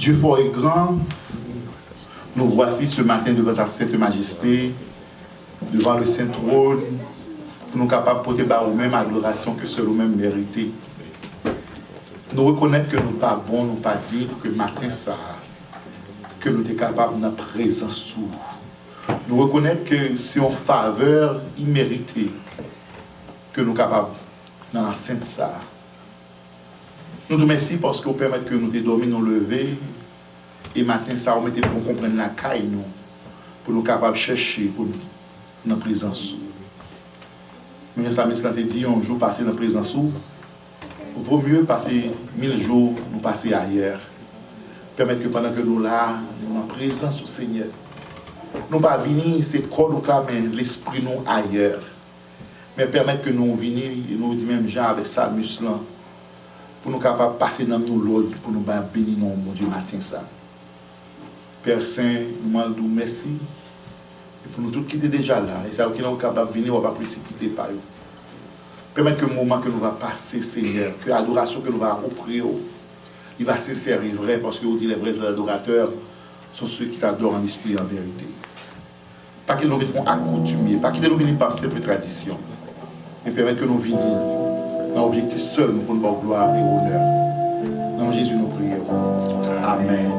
Dieu fort et grand, nous voici ce matin devant ta sainte majesté, devant le saint trône, pour nous capables de porter par nous-mêmes adoration que seul nous-mêmes mérité. Nous reconnaître que nous ne pas bons, nous pas dire que matin ça, que nous sommes capables de notre présence sous. Nous reconnaître que c'est en faveur imméritée que nous sommes capables dans la sainte ça. Nous te remercions parce que vous permettez que nous te dormir, nous lever. Et matin, ça, vous mettez pour comprendre la caille, nous, pour nous capables de chercher pour notre présence. Mais ça me dit, un jour passé dans la présence, vaut mieux passer 1000 jours, nous passer ailleurs. Permettre que pendant que nous là, nous en présence au Seigneur, nous ne pas venir, c'est corps nous clamer l'esprit nous ailleurs. Mais permettre que nous venions, et nous disons même Jean avec ça, musclant, pour nous capables de passer dans nous l'autre, pour nous bénir, mon Dieu, matin ça. Père Saint, nous demandons merci. Et pour nous tous qui étaient déjà là, et ça, qui sont capables de venir, on va précipiter par eux. Permettre que le moment que nous va passer, Seigneur, que l'adoration que nous va offrir, il va sincère et vrai, parce que vous dites les vrais adorateurs sont ceux qui t'adorent en esprit et en vérité. Pas qu'ils nous viennent accoutumer, pas qu'ils nous viennent par simple tradition, mais permettre que nous venions dans l'objectif seul pour nous avoir gloire et honneur. Dans Jésus, nous prions. Amen.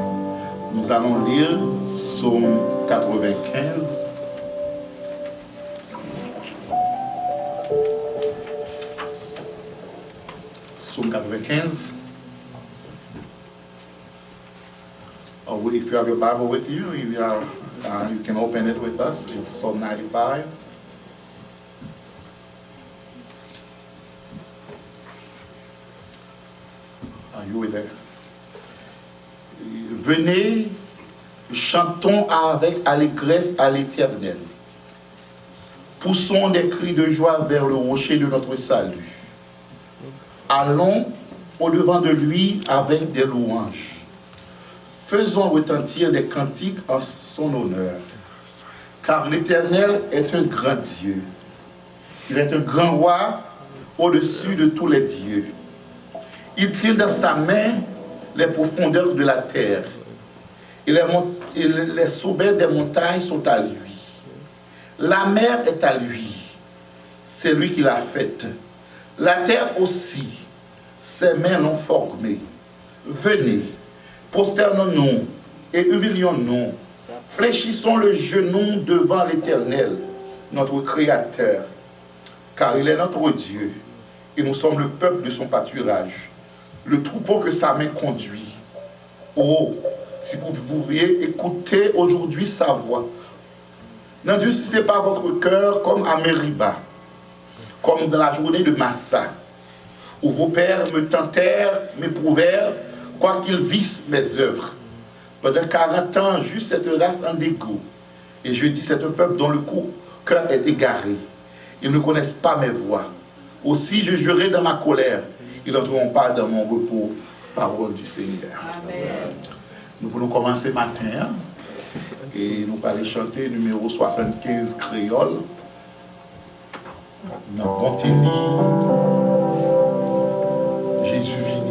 Nous allons lire Psaume 95. Psaume 95. Or if you have your Bible with you, you can open it with us. It's Psalm 95. Are you with there? Venez, chantons avec allégresse à l'Éternel. Poussons des cris de joie vers le rocher de notre salut. Allons au-devant de lui avec des louanges. Faisons retentir des cantiques en son honneur. Car l'Éternel est un grand Dieu. Il est un grand roi au-dessus de tous les dieux. Il tient dans sa main les profondeurs de la terre. Et les sommets des montagnes sont à lui. La mer est à lui. C'est lui qui l'a faite. La terre aussi, ses mains l'ont formée. Venez, prosternons-nous et humilions-nous. Fléchissons le genou devant l'Éternel, notre Créateur. Car il est notre Dieu, et nous sommes le peuple de son pâturage, le troupeau que sa main conduit. Oh, si vous pouviez écouter aujourd'hui sa voix. N'endurcissez pas votre cœur comme à Mériba, comme dans la journée de Massa, où vos pères me tentèrent, m'éprouvèrent, quoiqu'ils vissent mes œuvres. Pendant 40 ans, juste cette race en dégoût. Et je dis, c'est un peuple dont le cœur est égaré. Ils ne connaissent pas mes voies. Aussi, je jurai dans ma colère. Ils n'entreront pas dans mon repos. Parole du Seigneur. Amen. Nous voulons commencer matin. Hein? Et nous allons chanter numéro 75 créole. Nous continuons. Jésus vini.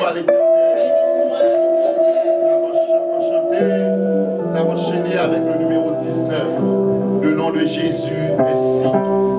soit l'Éternel. Nous avons enchaîné avec le numéro 19. Le nom de Jésus est si doux.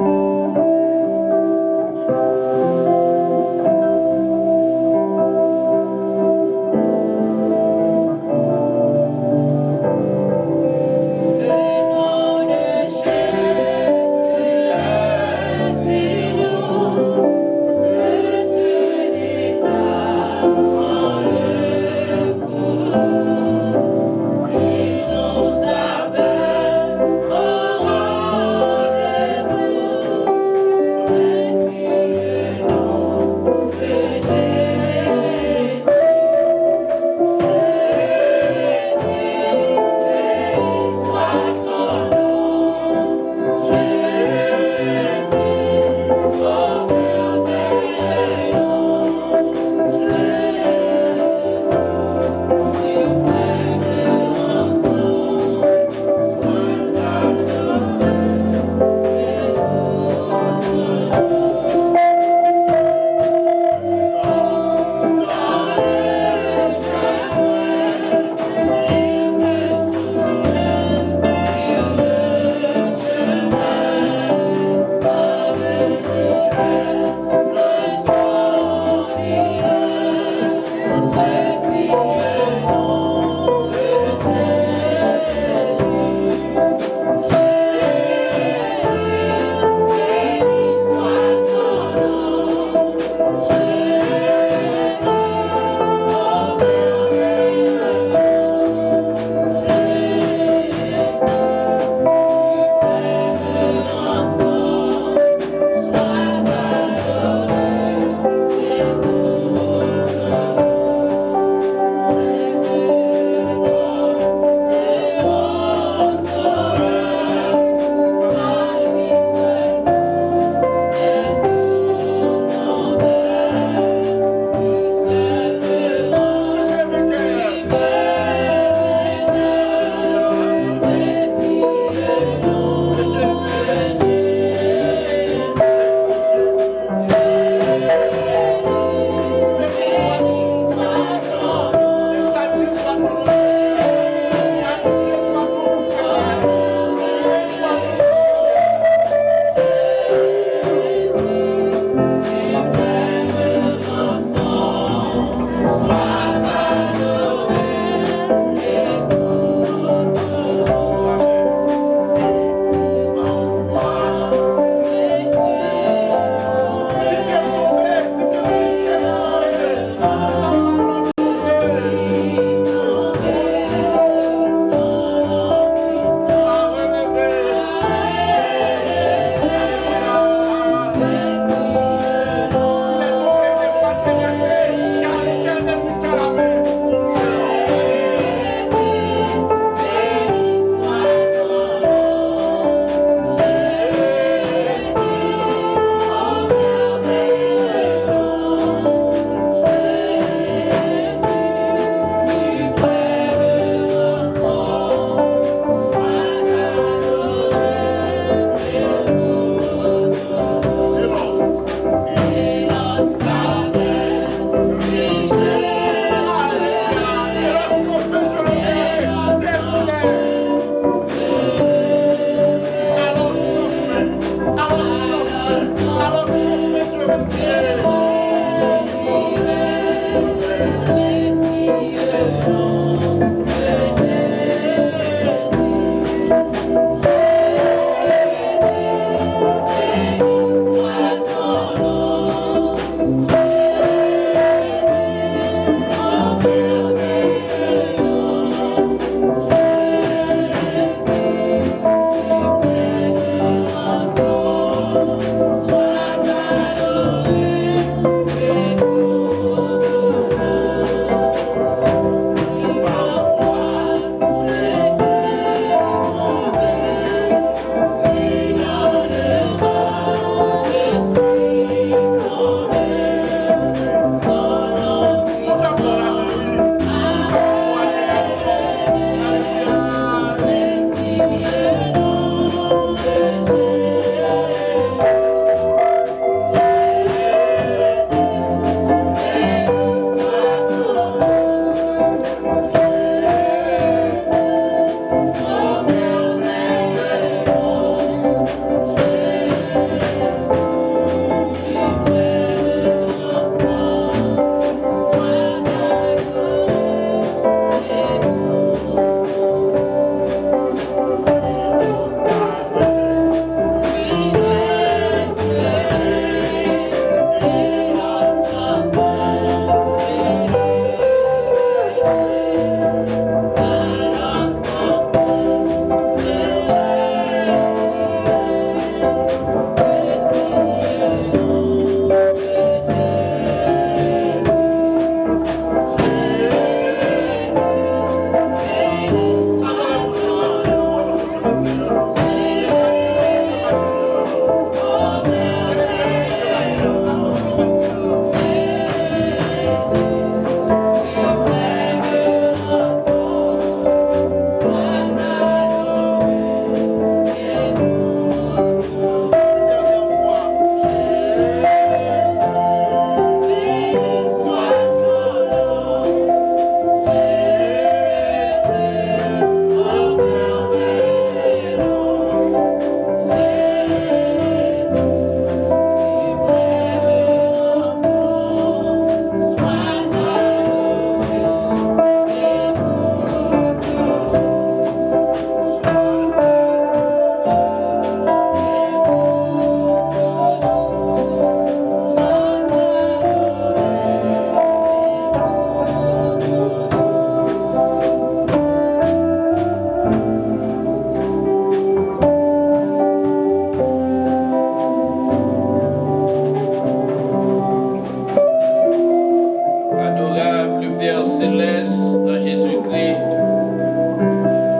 le Père céleste, dans Jésus-Christ,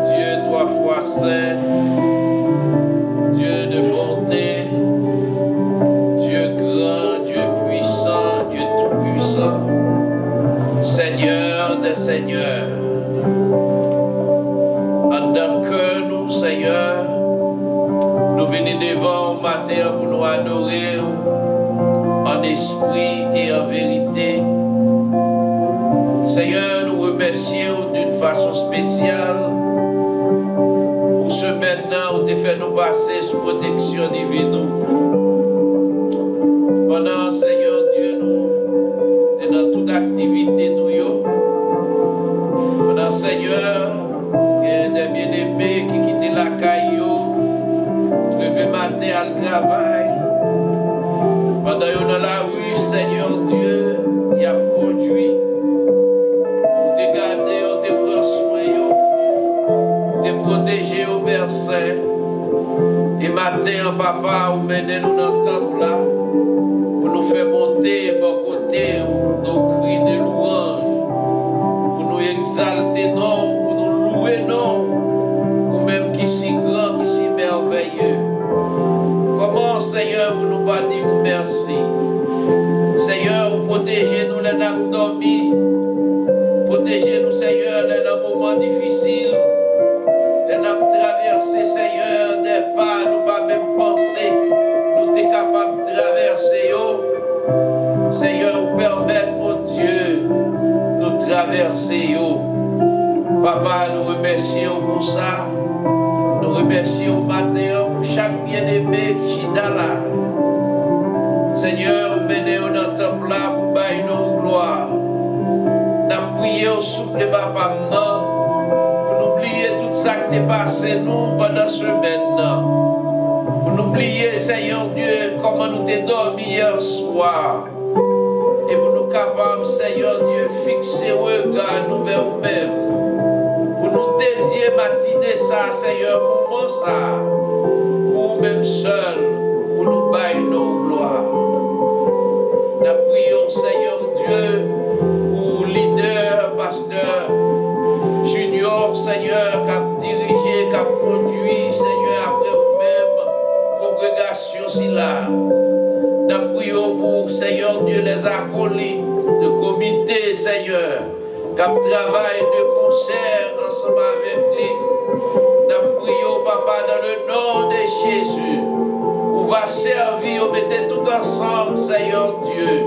Dieu trois fois saint, Dieu de bonté, Dieu grand, Dieu puissant, Dieu tout-puissant, Seigneur des seigneurs. En tant que nous, Seigneur, nous venons devant au matin pour nous adorer en esprit et en vérité. Seigneur, nous remercions d'une façon spéciale pour ce maintenant où tu fait nous passer sous protection divine. Pendant, Seigneur Dieu, nous sommes dans toute activité, nous. Pendant, Seigneur, il y a des bien-aimés qui quittent la caillou, lever matin à le travail. Pendant qu'ils sont dans la rue, Seigneur Dieu, il a conduit. Te garder, te prendre soin, te protéger au Père Saint. Et matin, papa, vous menez nous dans le temple là, pour nous faire monter bon côté, nos cris de louange, pour nous exalter, non, pour nous louer, non, ou même qui si grand, qui si merveilleux. Comment, Seigneur, vous nous pas dire merci. Seigneur, vous protégez nous les nappes dormies. Protégez-nous, Seigneur, dans nos moments difficiles. Nous avons traversé, Seigneur, des pas, nous pas même penser. Nous sommes capables de traverser. Seigneur, vous permettez, mon Dieu, nous traverser. Papa, nous remercions pour ça. Nous remercions matin pour chaque bien-aimé qui est là. Seigneur, menez-nous dans le temple là pour bailler nos gloires. Nous prions au souffle de papa maintenant pour n'oublier tout ça qui est passé nous pendant ce maintenant. Pour n'oublier, Seigneur Dieu, comment nous t'es dormi hier soir. Et pour nous capables, Seigneur Dieu, fixer le regard nous vers nous-mêmes. Pour nous dédier matinée ça, Seigneur, pour moi ça. Pour nous-mêmes seuls, pour nous bailler nos gloires. Nous prions, Seigneur Dieu, pour leader, pasteur, junior, Seigneur, qui a dirigé, qui a conduit, Seigneur, après vous-même, congrégation si là. Nous prions pour, Seigneur Dieu, les acolytes, le comité, Seigneur, qui travaillent de concert ensemble avec lui. Nous prions, Papa, dans le nom de Jésus. On va servir, on mettait tout ensemble, Seigneur Dieu,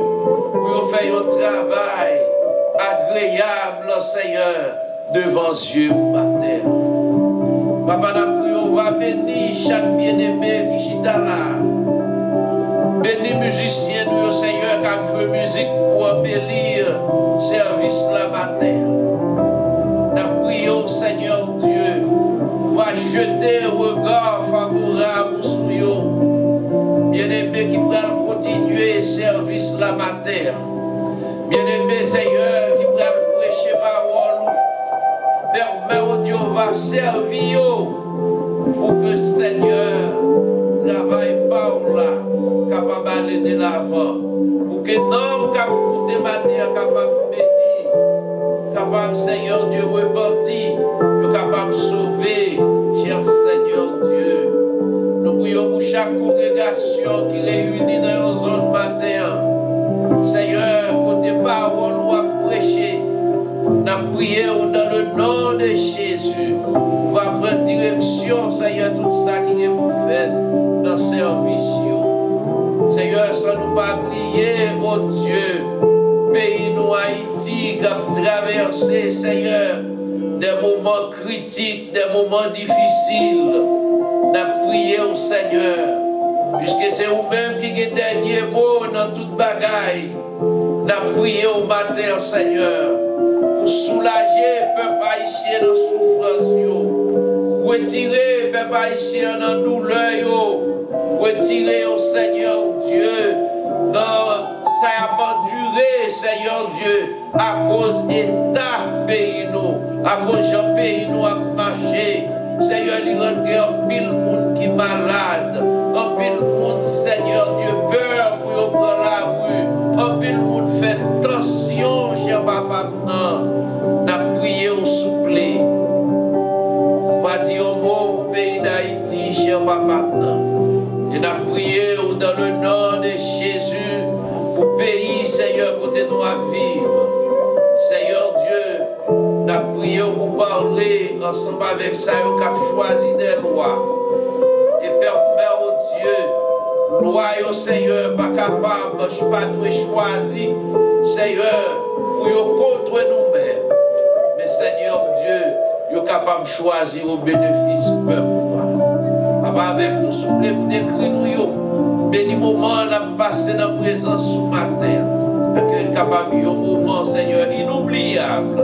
pour faire un travail agréable, Seigneur, devant Dieu matin. Papa, nous prions, on va bénir chaque bien-aimé qui est là. Bénis musiciens, nous, Seigneur, qui a joué musique pour embellir service la matin. Nous prions, Seigneur Dieu, on va jeter un regard favorable sur nous. Bien-aimés qui pourraient continuer le service la matin. Bien-aimés, Seigneur, qui pourraient prêcher parole. Permets, Dieu, va servir pour que Seigneur travaille par là, capable d'aller de l'avant. Pour que nous, capable de matin, capable de bénir, capable, Seigneur Dieu, repentir, capable de sauver, cher Seigneur Dieu. Nous prions pour chaque congrégation qui réunit dans une zone matin. Seigneur, côté parole, nous avons prêché. Nous prions dans le nom de Jésus. Nous allons prendre direction, Seigneur, tout ça qui est pour faire dans le service. Seigneur, sans nous pas oublier, oh Dieu, pays nous Haïti qui a traversé, Seigneur, des moments critiques, des moments difficiles. Nous prions au Seigneur, puisque c'est vous-même qui êtes dernier mot dans toute bagaille. Nous prions au matin, Seigneur, pour soulager le peuple haïtien dans la souffrance, retirer le peuple haïtien dans la douleur, retirer au Seigneur Dieu dans ça a pas duré, Seigneur Dieu, à cause d'État pays nous, à cause de pays nous a marché. Seigneur, il rend un pile monde qui est malade, un pile monde, Seigneur Dieu, peur pour prendre la rue, un pile monde fait tension, cher papa. maintenant, n'a prié au souple. Va dire au mot au pays d'Haïti, cher papa. Et n'a prié dans le nom de Jésus pour pays, Seigneur, côté nous à vivre. Seigneur Dieu, n'a prié pour parler ensemble avec ça, qui a choisi des lois. Et permet au Dieu, loi au Seigneur, pas capable, je pas de choisir, Seigneur, pour contre nous-mêmes. Mais Seigneur Dieu, est capable de choisir au bénéfice du peuple. Papa, avec nous, souple pour décrire nous, béni moment, on a passé dans la présence ce matin. Que est capable de un moment, Seigneur, inoubliable.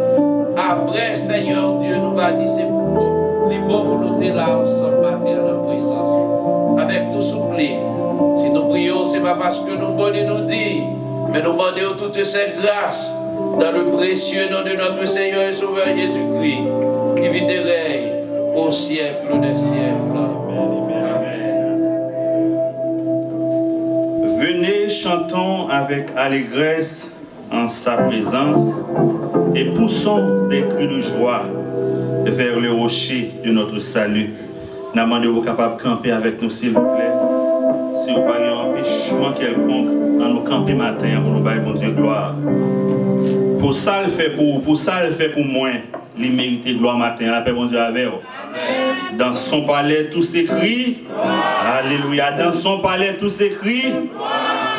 Après, Seigneur Dieu, nous va dire c'est pour les bons pour nous là ensemble, matin, dans la présence. Avec nous, souple. Si nous prions, ce n'est pas parce que nous bonnes nous dit, mais nous demandons toutes ces grâces dans le précieux nom de notre Seigneur et Sauveur Jésus-Christ, qui vit et règne au siècle des siècles. Venez, chantons avec allégresse en sa présence et poussons des cris de joie vers le rocher de notre salut. Nous demandons vous capable de camper avec nous, s'il vous plaît. Si vous parlez un empêchement quelconque, en nous camper matin pour nous bailler bon Dieu gloire. Pour ça le fait pour moi, il mérite gloire matin. La paix bon Dieu avec vous. Dans son palais tout s'écrit. Alléluia. Dans son palais tout s'écrit.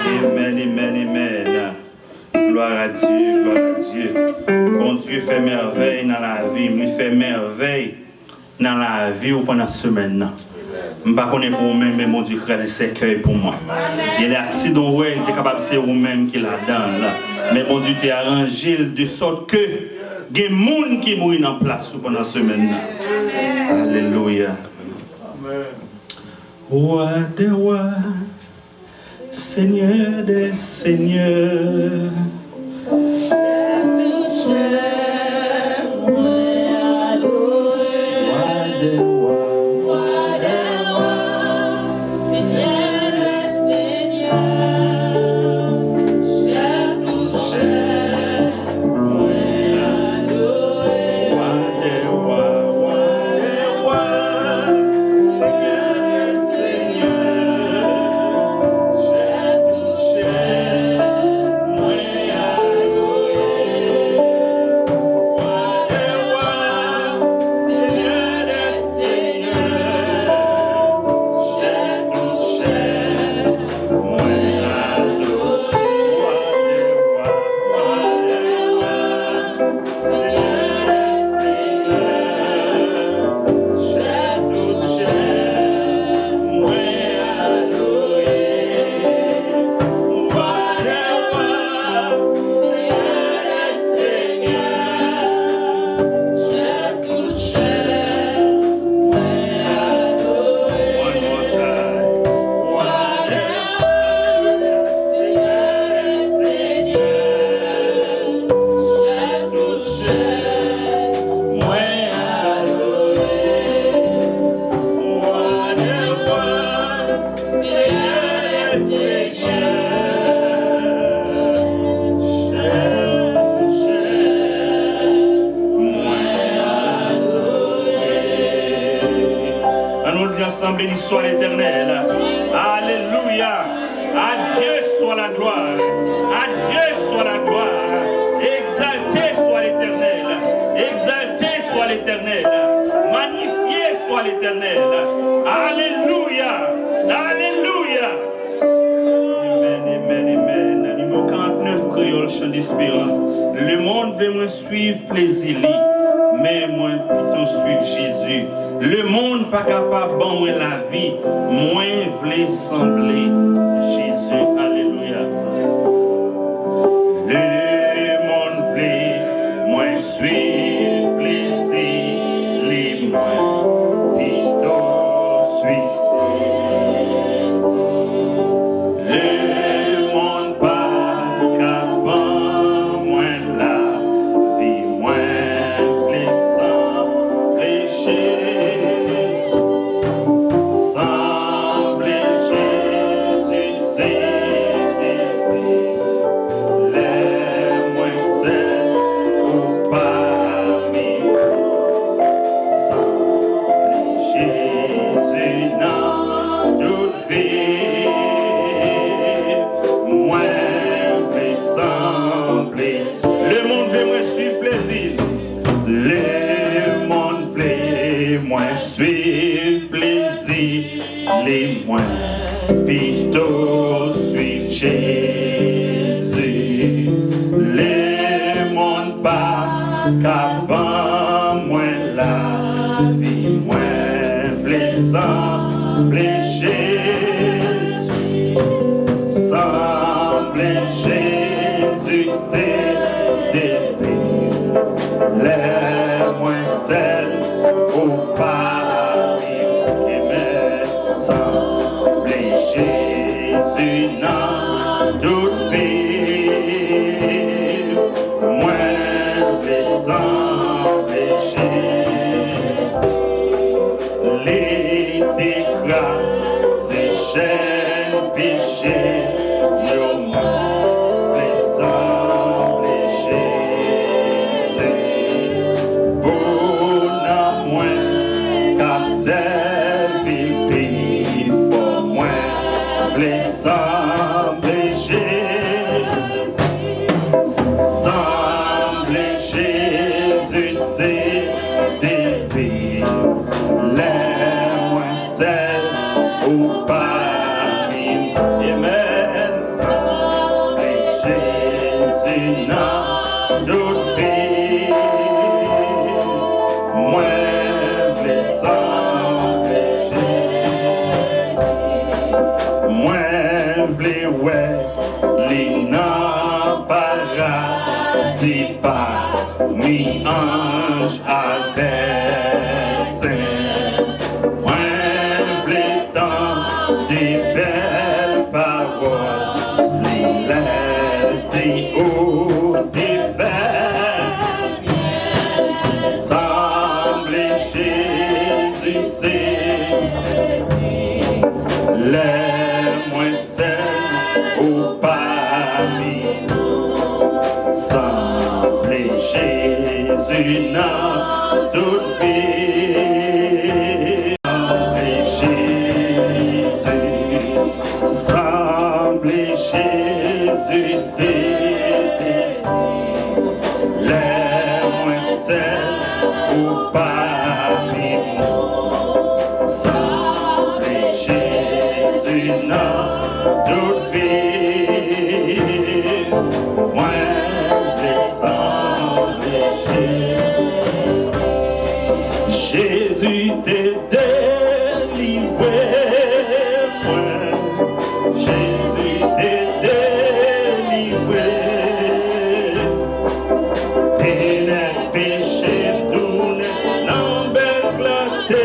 Amen, amen, amen. Gloire à Dieu, gloire à Dieu. Bon Dieu fait merveille dans la vie. Il fait merveille dans la vie ou pendant la semaine. Je ne sais pas pour vous-même, mais mon Dieu crase ses cœurs pour moi. Il y a des accidents où il est capable de faire vous-même qui la donne. Mais mon Dieu t'a arrangé de sorte que il y a des gens qui mourent en place pendant la semaine. Alléluia. Roi des rois, Seigneur des seigneurs. Béni soit l'Éternel. Alléluia. À Dieu soit la gloire. À Dieu soit la gloire. Exalté soit l'Éternel. Exalté soit l'Éternel. Magnifié soit l'Éternel. Alléluia. Alléluia. Amen, amen, amen. Numéro 49, créole, chant d'espérance. Le monde veut me suivre, plaisir, mais moi plutôt suivre Jésus. Le monde pas capable de moi la vie, moi voulais sembler Jésus. Alléluia. Le monde voulait moi suivre plaisir, les moi plutôt suivre. Le monde pas capable moi la vie, moi voulais sembler Jésus. pas qu'avant moi la vie, moi v'lais sembler Jésus, sembler Jésus, c'est désir, les moins celles au paradis, et mais sembler Jésus dans toute vie, moi v'lais sembler Jésus, l'été grâce chaîne péché, yo moi v'lais sembler Jésus, bon à moi cap servi pays for moi v'lais sembler Jésus, sembler Jésus c'est désir, les moins celles au paradis, amen, sembler Jésus dans toute vie, moi v'lais sembler Jésus, moi v'lais ouais les nan paradis parmi anges avec saints, moi v'lais tant des belles paroles, les dit au divers, sembler Jésus c'est les moins celles au paradis, sembler Jésus dans toute vie, sembler Jésus, sembler Jésus c'est les moins celles au paradis, sembler Jésus dans toute vie, moi v'lais sembler Jésus, Jésus t'est délivré, moi, Jésus t'est délivré, t'es les péchés tournés dans belle clarté,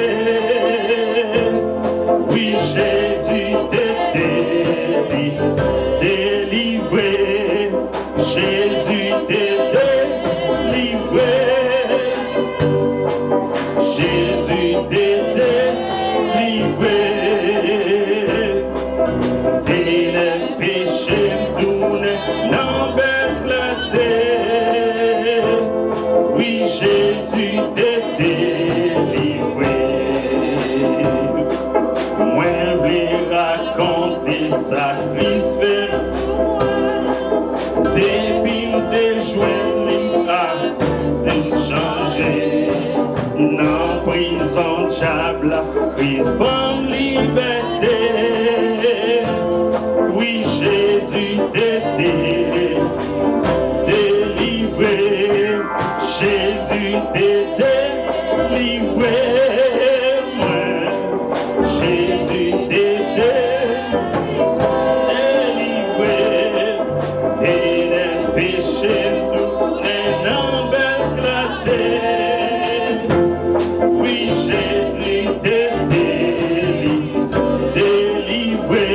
oui Jésus t'est délivré, Jésus t'est délivré, Jésus t'est délivré, t'es les péchés tournés dans belle clarté, oui Jésus t'est délivré, moi v'lais raconter sa crise fait, depuis des joints à de changer, dans prison diable, prise bonne liberté, oui Jésus t'est délivré, Jésus t'est délivré, moi Jésus t'est délivré, t'es les péchés tournés dans belle clarté, oui Jésus t'est délivré,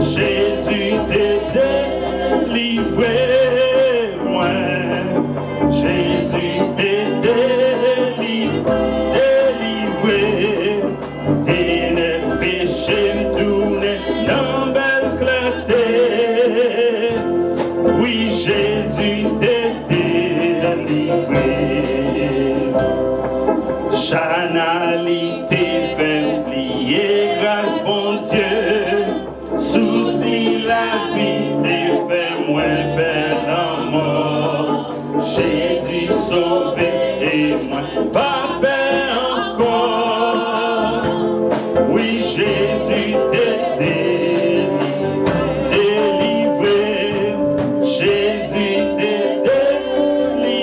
Jésus t'est délivré, moi Jésus t'est délivré, t'es les péchés tournés dans belle clarté, oui Jésus t'est délivré, chanalité fait oublier grâce bon Dieu, souci la vie t'est fait moins belle en mort, Jésus sauvé et moi pas belle encore, oui Jésus t'est délivré, Jésus t'est délivré,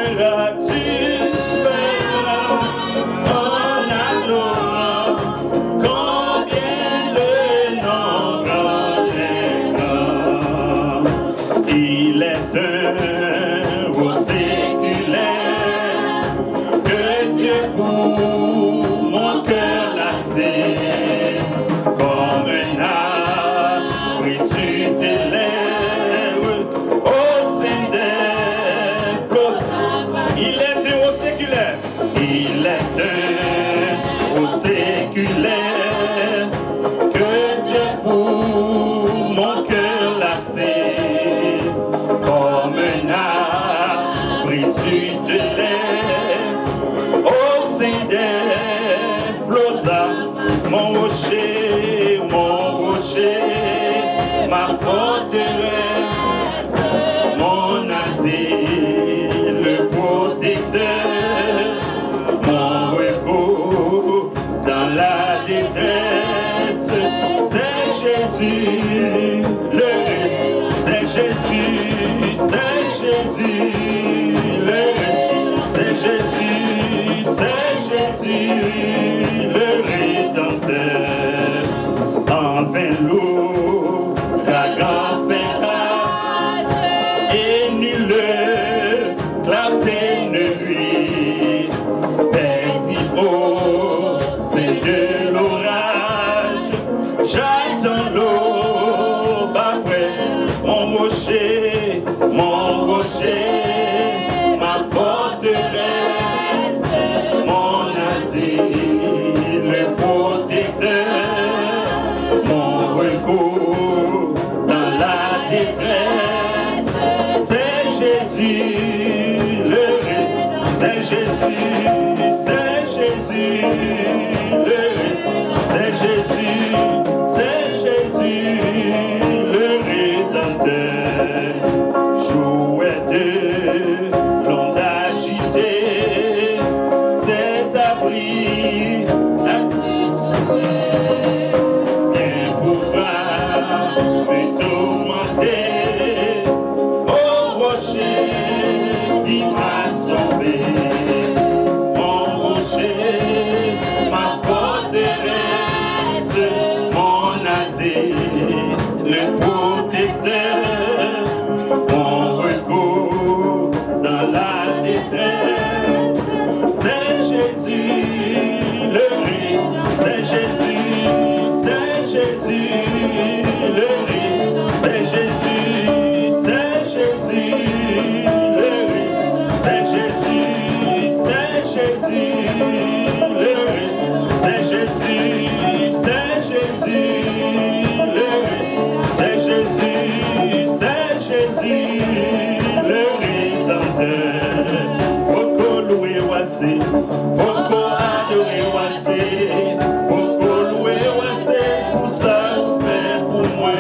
verras, au séculaire, que Dieu pour mon cœur lassé, comme un abri de l'air, au sein des flots, mon rocher, ma forteresse, mon asile, le protecteur, mon repos dans la détresse, c'est Jésus, c'est Jésus, c'est Jésus, c'est Jésus, c'est Jésus, le Rédempteur. Enfin l'eau, la grande ferrage, et nul clarté ne lui, mais si haut, c'est de l'orage, j'attends l'eau, après mon rocher, ma forteresse, mon asile, le protecteur, mon recours dans la détresse, c'est Jésus, c'est Jésus, c'est Jésus, c'est Jésus, c'est Jésus, le Rédempteur. Jouet de l'onde agitée, cet abri attitré. Me tourmenter, au rocher qui m'a sauvé, mon rocher, ma forteresse, mon asile, le protecteur, mon recours dans la détresse, c'est Jésus, le Christ, c'est Jésus, c'est Jésus. C'est Jésus, c'est Jésus, c'est Jésus, c'est Jésus, c'est Jésus, c'est Jésus, c'est Jésus, c'est Jésus, le Rédempteur. Beaucoup loué voici, beaucoup adoré voici, beaucoup loué voici, pour ça vous fait pour moi.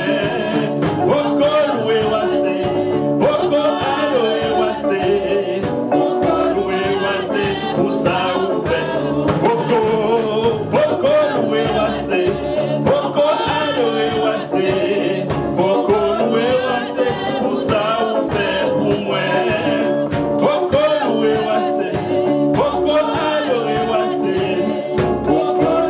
Pourquoi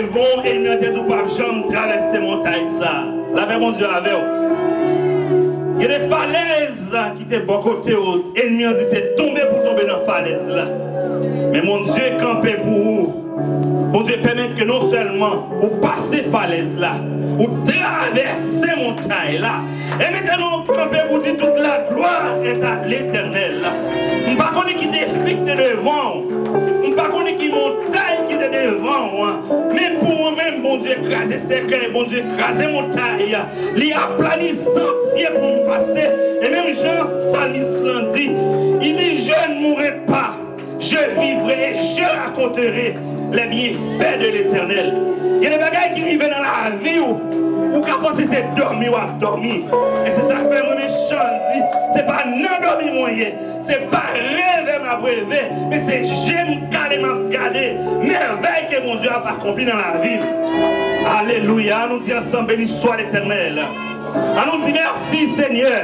devons et nous ne pas jamais traverser montagne ça. La paix mon Dieu avec vous. Il y a des falaises qui étaient bon côté haut. Ennemi ont dit c'est tomber pour tomber dans la falaise là. Mais mon Dieu campé pour vous. Mon Dieu permet que non seulement vous passez falaise là, vous traversez montagne là. Et maintenant campé pour dire toute la gloire est à l'Éternel là. Je ne sais pas qui défie devant. Je ne sais pas qui montagne qui est devant. Mais pour moi-même, bon Dieu, écraser cercueil, bon Dieu, écraser montagne. Il a plani sentier pour me passer. Et même Jean Salmis l'a dit. Il dit, je ne mourrai pas. Je vivrai et je raconterai les bienfaits de l'Éternel. Il y a des bagages qui vivent dans la vie où qu'à penser c'est dormir ou à dormir. Et c'est ça que fait mon méchant dit. C'est pas non dormir moyen. C'est pas rêver ma rêver. Mais c'est j'aime caler ma garder. Merveille que mon Dieu a accompli dans la vie. Alléluia. On nous dit ensemble, béni soit l'Éternel. On nous dit merci Seigneur.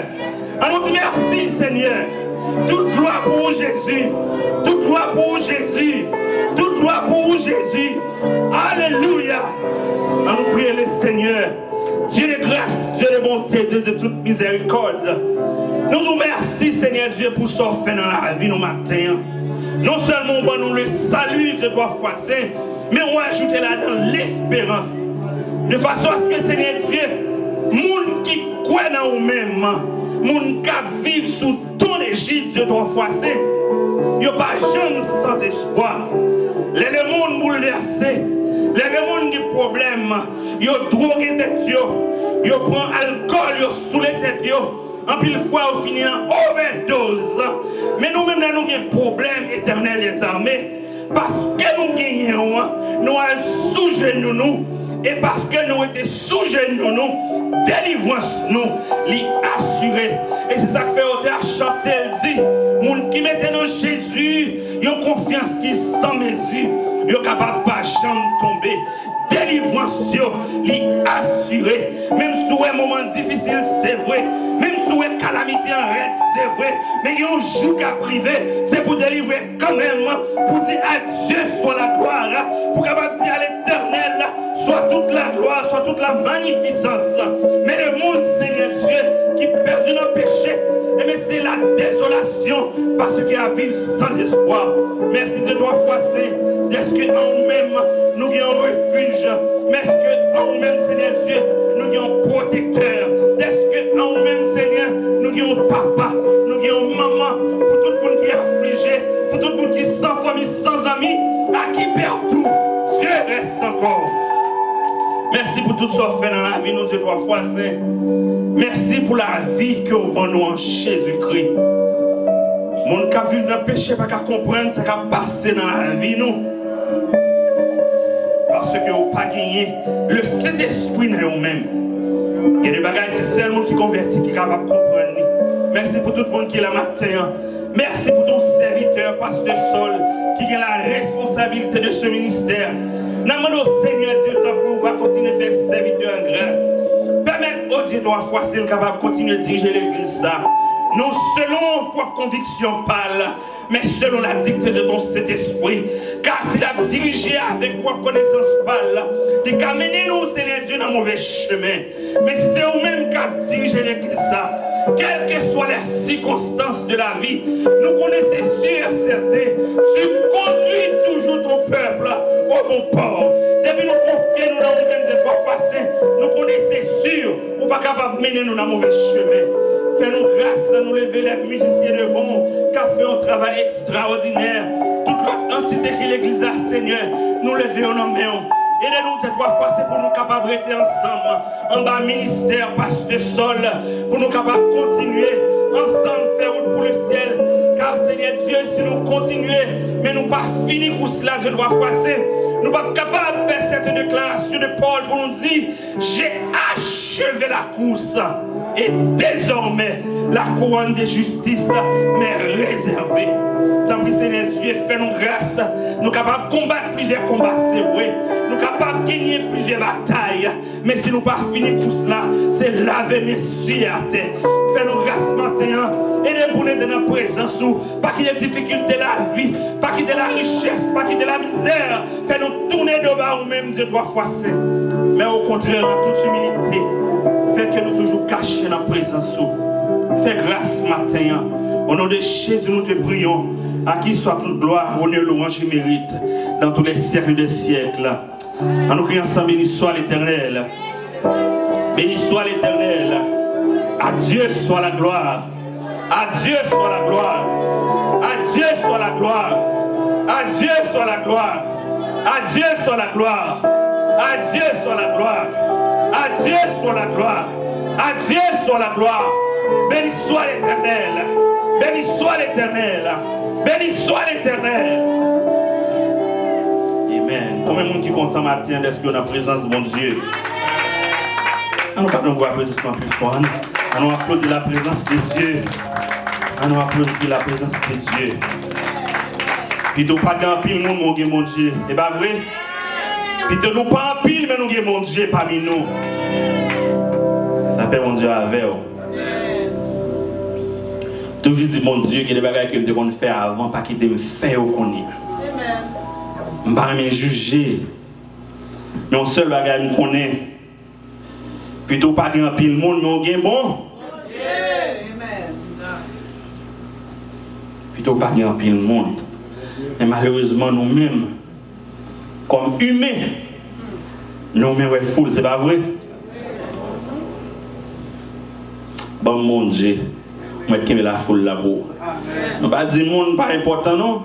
On nous dit merci Seigneur. Toute gloire pour Jésus. Toute gloire pour Jésus. Toute gloire pour Jésus. Alléluia. On nous prie le Seigneur. Dieu de grâce, Dieu de bonté, Dieu de toute miséricorde. Nous nous remercions Seigneur Dieu pour ce qu'on fait dans la vie nous matin. Non seulement on nous le salut de 3 fois saint, mais on ajoute là-dedans l'espérance. De façon à ce que Seigneur Dieu, moun qui croit dans nous-mêmes, moun qui vivent sous ton égide de 3 fois saint, il n'y a pas jamais sans espoir. Les mondes bouleversés, les mondes qui problèmes, ils ont drogué tête, ils prennent alcool, ils ont saoulé tête, en pile fois au finit en overdose. Mais nous-mêmes, nous avons un problème éternel des armées. Parce que nous gagnons, nous sommes sous genoux, et parce que nous étions sous genoux, délivrance nous, l'y assurer. Et c'est ça que fait auteur chanter, elle dit, moun qui mettent dans Jésus, ils ont confiance qui sans mesure, ils sont capables de pas jamais tomber. Délivrance, l'y assurer. Même sous un moment difficile, c'est vrai. Même sous une calamité en raide, c'est vrai. Mais il y a un jour qu'à privé, c'est pour délivrer quand même, pour dire à Dieu soit la gloire, pour capable dire à l'Éternel, soit toute la gloire, soit toute la magnificence. Mais le monde, Seigneur Dieu, qui perdu dans le péché, et mais c'est la désolation, parce qu'il y a vivre sans espoir. Merci de 3 fois saint, est-ce que en nous-mêmes, nous avons un refuge, mais est-ce que en nous-mêmes, Seigneur Dieu, nous avons un protecteur, est-ce que en nous-mêmes, Seigneur, nous avons un papa, nous avons une maman, pour tout le monde qui est affligé, pour tout le monde qui est sans famille, sans amis, à qui perd tout, Dieu reste encore. Merci pour tout ce qu'on fait dans la vie, nous Dieu 3 fois saint. Merci pour la vie que vous avez en Jésus-Christ. Mon qui vit dans le péché, pas qu'à comprendre ce qui a passé dans la vie, nous. Parce que vous n'avez pas gagné le Saint-Esprit dans vous-même. Il y a des bagages, c'est seulement qui convertit, qui est capable de comprendre. Merci pour tout le monde qui est là matin. Merci pour ton serviteur, Pasteur Sol, qui a la responsabilité de ce ministère. Nous demandons au Seigneur Dieu pour pouvoir continuer à faire serviteur en grâce. Permettre au Dieu 3 fois s'il est capable de continuer à diriger l'église. Non selon propre conviction parle, mais selon la dictée de ton Saint-Esprit. Car s'il a dirigé avec propre connaissance parle, il a mené nous, Seigneur Dieu, dans le mauvais chemin. Mais si c'est vous-même qui a dirigé l'église, quelles que soient les circonstances de la vie, nous connaissons sûr et certain, tu conduis toujours ton peuple au bon port. Depuis nous confier nous dans nous-mêmes de 3 fois saint, nous connaissons sûr, ou pas capable de mener nous dans le mauvais chemin. Fais-nous grâce, nous lever les musiciens devant, qui a fait un travail extraordinaire. Toute l'entité qui l'église a, Seigneur, nous lever en main. Aidez-nous cette 3 fois, c'est pour nous capables de rester ensemble, en bas ministère, Pasteur Sol, pour nous capables de continuer, ensemble, faire route pour le ciel. Car Seigneur Dieu, si nous continuons, mais nous pas fini pour cela, je dois fois nous ne sommes pas capables de faire cette déclaration de Paul pour nous dire, j'ai achevé la course. Et désormais, la couronne de justice m'est réservée. Tant pis, Seigneur Dieu, fais-nous grâce. Nous sommes capables de combattre plusieurs combats, c'est vrai. Nous sommes capables de gagner plusieurs batailles. Mais si nous ne pas fini tout cela, c'est laver mes yeux à terre. Fais-nous grâce matin. Aidez-nous pour nous être dans la présence. Pas qu'il y ait des difficultés de la vie, pas qu'il y ait de la richesse, pas qu'il y ait de la misère. Fais-nous tourner devant nous-mêmes, Dieu, 3 fois c'est. Mais au contraire, en toute humilité, fais que nous toujours cachés dans la présence. Fais grâce matin. Au nom de Jésus, nous te prions. À qui soit toute gloire, honneur, louange et mérite dans tous les siècles des siècles. En nous criant ensemble, béni soit l'Éternel. Béni soit l'Éternel. À Dieu soit la gloire. À Dieu soit la gloire. À Dieu soit la gloire. À Dieu soit la gloire. À Dieu soit la gloire. À Dieu soit la gloire. À Dieu soit la gloire. À Dieu soit la gloire. Béni soit l'Éternel. Béni soit l'Éternel. Béni soit l'Éternel. Amen. Combien de monde qui est content matin d'être dans la présence de mon Dieu? On va donc applaudissement plus fort. On va applaudir la présence de Dieu. On va applaudir la présence de Dieu. Puis nous pas grand pile monde mon Dieu. C'est pas vrai? Puis nous pas en pile mais nous avons mon Dieu parmi nous. La paix mon Dieu avec vous. Toujours dit mon Dieu qu'il y a des bagages que je devais faire avant, pas qu'il me fait au connaît. Je ne vais pas me juger. Mais un seul bagage me connaît. Plutôt pas grand pile monde, mais on gagne bon. Plutôt pas grand pile monde. Et malheureusement nous-mêmes, comme humains, nous-mêmes sommes fous, c'est pas vrai? Bon mon Dieu. Moi qui la foule là-bas. On va dire monde pas important non.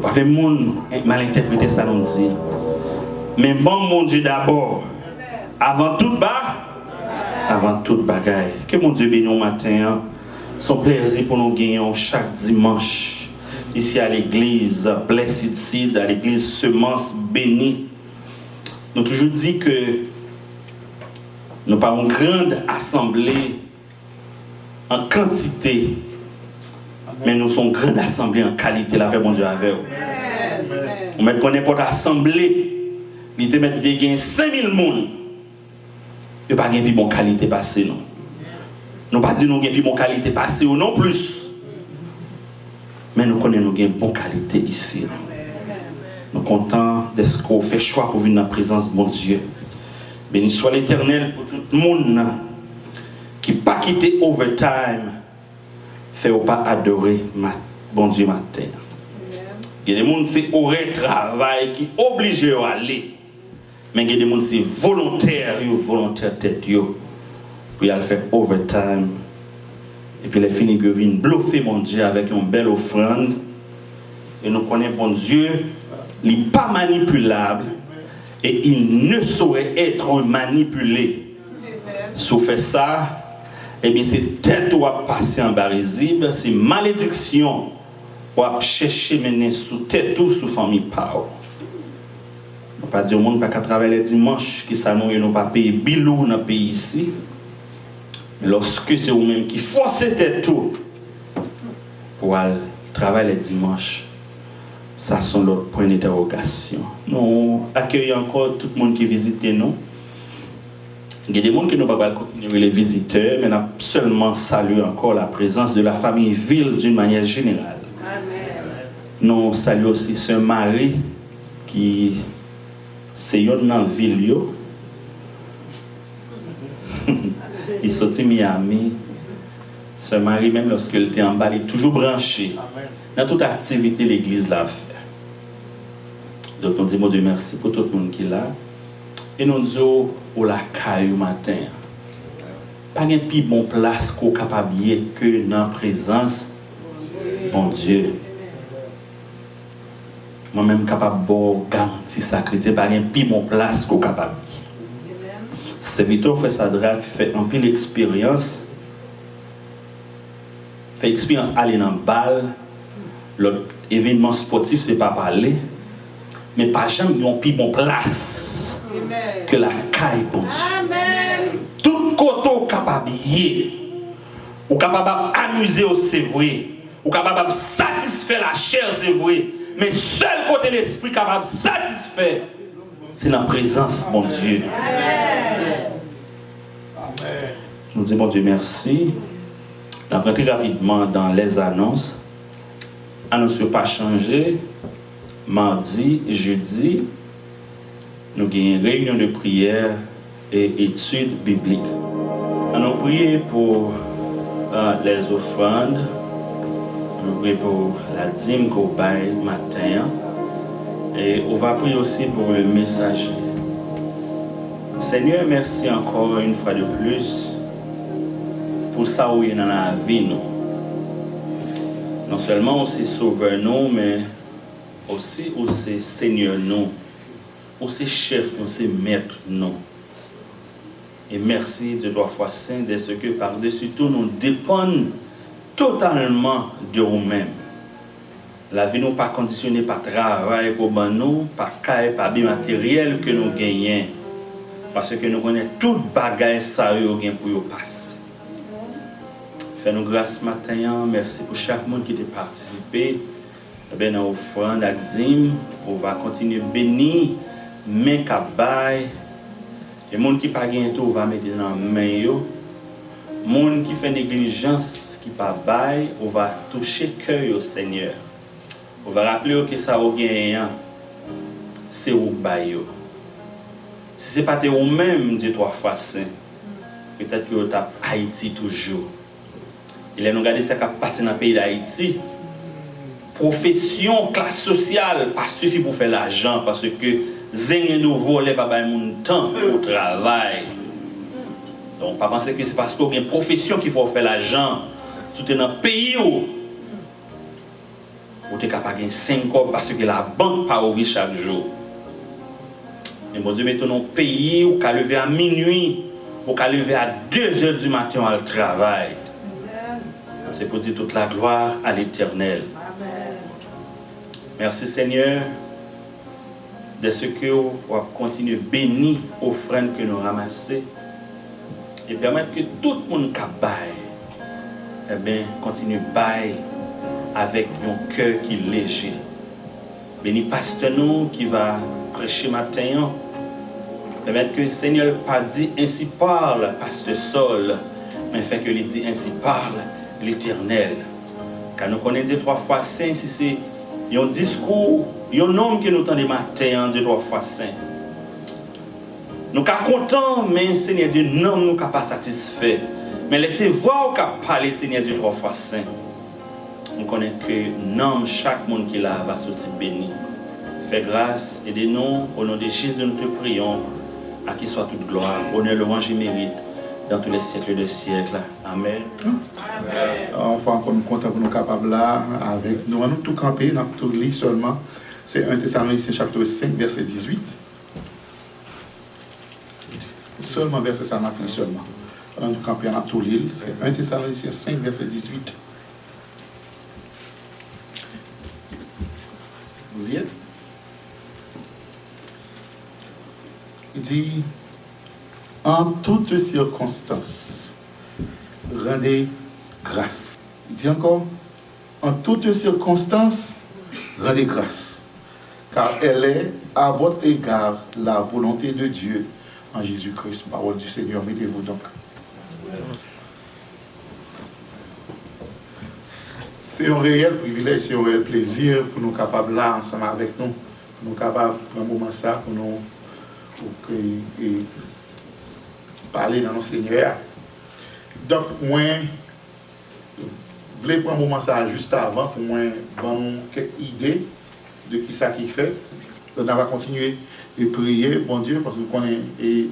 Parce que le monde mal interprété ça nous dit. Mais bon mon Dieu d'abord. Avant toute bagaille. Que mon Dieu bénisse au matin. Son plaisir pour nous gagner chaque dimanche ici à l'église Blessed Seed, à l'église Semence Bénie. Nous toujours dit que nous pas une grande assemblée en quantité, mais nous sommes grande assemblée en qualité. La paix, mon Dieu, avec vous. On met qu'on n'importe assemblée, il te met des gains 5000 personnes. Il n'y a pas de bonne qualité passée, non. Nous pas dire nous avons une bonne qualité passée ou non plus. Mais nous connaissons une bonne qualité ici. Nous sommes contents de ce qu'on fait choix pour venir dans la présence de mon Dieu. Béni soit l'Éternel pour tout le monde qui n'a pas quitté overtime, fait ou pas adorer bon Dieu matin. Il y a des gens qui fait horaire travail qui obligé à aller. Mais il y a des gens qui sont volontaires tête yo pour y aller faire overtime. Et puis les finis que viennent bluffer mon Dieu avec une belle offrande. Et nous connaissons bon Dieu, il n'est pas manipulable et il ne saurait être manipulé. Si vous faites ça, eh bien c'est tête ou à passer en barisible, c'est malédiction ou à chercher mener sous tête ou sous famille pao. On ne pas dire au monde pas qu'à travailler les dimanches, qui s'annonce nous pas payer bilou dans le pays ici. Mais lorsque c'est vous-même qui forcez tête tout pour aller travailler les dimanches, ça sont l'autre point d'interrogation. Nous accueillons encore tout le monde qui visite nous. Il y a des gens qui ne peuvent pas continuer les visiteurs, mais nous seulement saluons encore la présence de la famille Ville d'une manière générale. Amen. Nous saluons aussi Sœur Marie, qui c'est une dans la ville. Il sortit Miami. Sœur Marie, même lorsqu'elle était en bas, elle est toujours branchée dans toute activité l'église l'a fait. Donc nous disons Dieu merci pour tout le monde qui est là. Et nous disons au la caille au matin. Pas de plus bon place qu'on capable que dans la présence bon Dieu. Moi-même capable de garantir sacré, pas de plus bon place qu'on capable. Serviteur fait sa drague, fait un peu l'expérience. Fait expérience aller dans le bal. L'autre événement sportif, c'est pas parler. Mais pas jamais ils ont plus bon place que la caille bon Dieu. Tout côté capable ou capable amuser c'est vrai. Ou capable satisfaire la chair c'est vrai. Mais seul côté l'esprit capable satisfaire, c'est la présence mon Dieu. Nous disons, bon Dieu, merci. On va rentrer rapidement dans les annonces. Annonce pas changé. Mardi, jeudi, nous avons une réunion de prière et études bibliques. On a prié pour les offrandes. On a prié pour la dîme qu'on baille matin. Et on va prier aussi pour le messager. Seigneur, merci encore une fois de plus pour ça où il y a dans la vie. Non seulement aussi sauveur nous, mais aussi aussi Seigneur nous, aussi chef nous, aussi maître nous. Et merci de trois fois saint de ce que par-dessus tout nous dépendons totalement de nous-mêmes. La vie n'est pas conditionnée par travail, par nous, par caille, par bien matériel que nous gagnons. Parce que nous connaissons toute bagaille ça pour nous passer. Fais-nous grâce matin, merci pour chaque monde qui a participé. Dans l'offrande à dîme, on va continuer à bénir, mais qu'à bail. Et les gens qui ne pas gagné tout, on va mettre dans la main. Les gens qui font négligence, qui ne pas bail, on va toucher le cœur au Seigneur. On va rappeler que ça au gagnant, c'est au bail. Si ce n'est pas vous-même, dit trois fois saint, peut-être que vous avez Haïti toujours. Il a nous regardé ce qui a passé dans le pays d'Haïti. Profession, classe sociale, pas suffit pour faire l'argent parce que zeng nous voler pas mon temps au travail. Donc pas penser que c'est parce qu'il y a une profession qu'il faut faire l'argent. Tout est dans le pays où vous êtes capable de gagner 5 ans parce que la banque pas ouvrir chaque jour. Et mon Dieu, mettons dans le pays où on lever à minuit, où on lever à 2 heures du matin au travail. C'est pour dire toute la gloire à l'Éternel. Merci Seigneur de ce que vous continuez à bénir l'offrande que nous ramassons et permettre que tout le monde qui baille, continue à bailler avec un cœur qui est léger. Bénis pasteur nous qui va prêcher matin. Permettre que le Seigneur n'a pas dit ainsi parle pasteur Saul, mais fait que il dit ainsi parle l'Éternel. Car nous connaissons 3 fois saint si c'est un discours, un homme que nous entendons matin, 2 3 fois saint. Nous sommes contents, mais Seigneur Dieu, non, nous ne sommes pas satisfaits. Mais laissez voir qu'on parle, Seigneur Dieu, 3 fois saint. Nous connaissons que non, chaque monde qui est là va sortir béni. Fais grâce, aidez-nous, au nom de Jésus, nous te prions, à qui soit toute gloire, honneur, louange et mérite, dans tous les siècles de siècles. Amen. Enfin, encore nous comptons pour nous capables là, avec nous, nous tout camper, nous tout lire seulement. C'est 1 Thessaloniciens chapitre 5, verset 18. Seulement verset ça, nous seulement. Nous camper, nous tout lire. C'est 1 Thessaloniciens 5, verset 18. Vous y êtes? Il dit, en toutes circonstances, rendez grâce. Il dit encore, en toutes circonstances, rendez grâce, car elle est à votre égard la volonté de Dieu en Jésus-Christ. Parole du Seigneur, mettez-vous donc. C'est un réel privilège, c'est un réel plaisir pour nous capables là, ensemble avec nous, pour nous capables de prendre un moment ça, pour nous parler dans nos Seigneur. Donc, moi, je voulais prendre un moment ça juste avant pour moi donner quelques idées de qui ça qui fait. Donc, on va continuer de prier, bon Dieu, parce que nous connaissons, et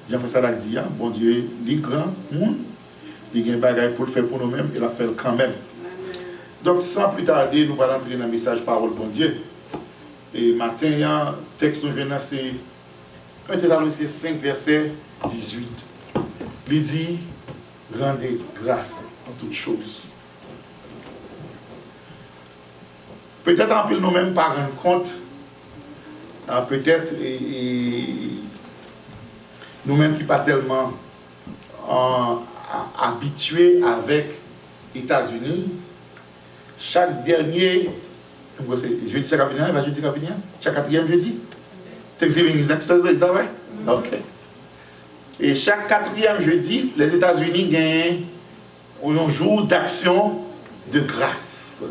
Jean-François l'a dit, bon Dieu, les grands monde, il y a des bagages pour le faire pour nous-mêmes, il a fait quand même. Donc, sans plus tarder, nous allons entrer dans le message parole bon Dieu. Et matin, le texte nous vient, c'est 1 Thessaloniciens 5, verset 18. Il dit, rendez grâce en toutes choses. Peut-être en plus nous-mêmes pas rendre compte, peut-être nous-mêmes qui ne sommes pas tellement habitués avec les États-Unis, chaque dernier, jeudi chaque capitaine, il va jeudi capitaine, chaque 4e jeudi. Thanksgiving is next Thursday, is that right? Okay. Et chaque 4e jeudi, les États-Unis gagnent un jour d'action de grâce.